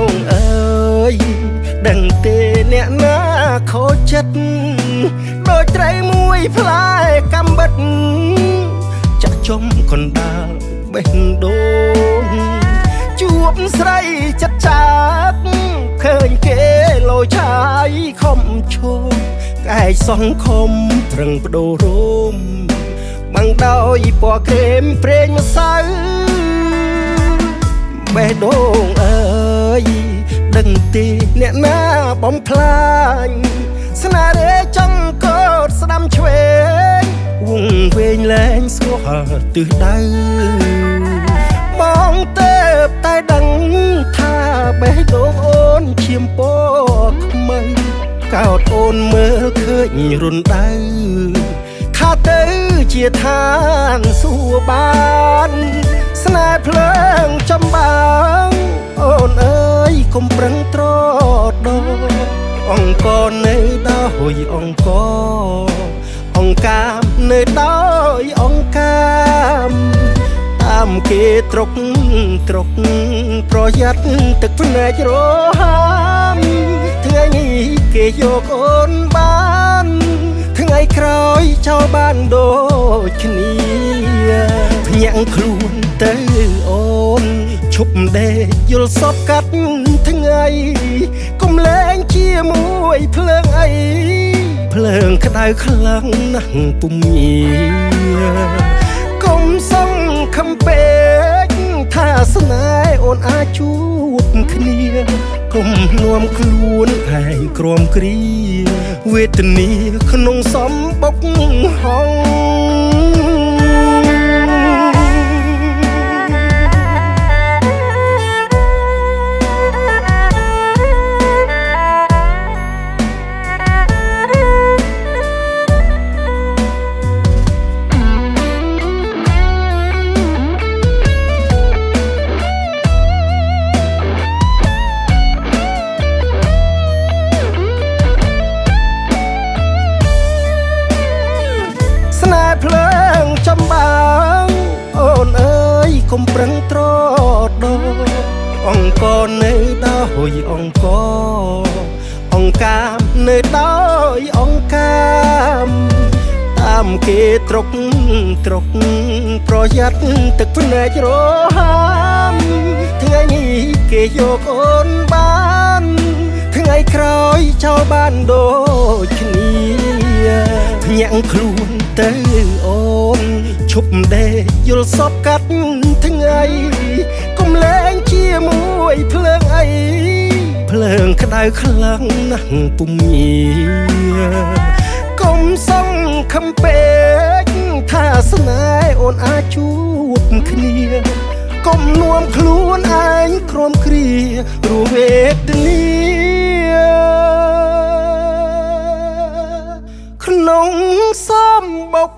ងអើយដឹងទេអ្នកណាខូចចិត្តដូចត្រីមួយផ្លែកំបិតចាក់ចំកណ្ដាលបេះដូងជួបស្រីចិត្តចាកឃើញគេលោឆាយខំឈោកាយសង្ឃុំប្រឹងបដូររោមបាំងដោយពណ៌ក្រែមប្រេងម្សៅបេះដូងអើយដឹងទេអ្នកណាបំផ្លាញស្នេហ៍រេចង់កោតស្ដាំឆ្វេងវងវែងលែងស្គាល់ទិសដៅបងទៅតែដឹងថាបេះដូងអូនឈាមពណ៌ខ្មៅកោតអូនមើលឃើញរុនដៅថាទៅជាឋានសួគ៌បានស្នេហ៍ភ្លើងចំបាំងអូនអើយកុំប្រឹងត្រដអង្គនៅដោយអង្គកាមនៅដោយអង្គកាមតាមគេត្រុកប្រយ័ត្នទឹកភ្នែករហាមថ្ងៃនេះគេយកអូនបានថ្ងៃក្រោយចោលបានដូចគ្នាភ្ញាក់ខ្លួនទៅអូនឈប់ដេកយល់សពកាត់ថ្ងៃកុំលែងជាមួយភ្លើងអីភ្លើងក្តៅខ្លាំងណាស់ពុំងាកុំសង្ឃឹមពេកថាស្នេហ៍អូនអាចជួបគ្នាកុំនាំខ្លួនឯងក្រំគ្រាវេទនាក្នុងសំបុកហងភ្លើងចំបាំងអូនអើយកុំប្រឹងត្រដអង្គនៅដោយអង្គកាមនៅដោយអង្គកាមតាមគេត្រុកប្រយ័ត្នទឹកភ្នែករហាមថ្ងៃនេះគេយកអូនបានថ្ងៃក្រោយចោលបានដូចគ្នាភ្ញាក់ខ្លួនទៅអូនឈប់ដេកយល់សពកាត់ថ្ងៃកុំលែងជាមួយភ្លើងអីភ្លើងក្តៅខ្លាំងណាស់ពុំងាកុំសង្ឃឹមពេកថាស្នេហ៍អូនអាចជួបគ្នាកុំនាំខ្លួនឯងក្រំគ្រារវេទនាក្នុងសំបុក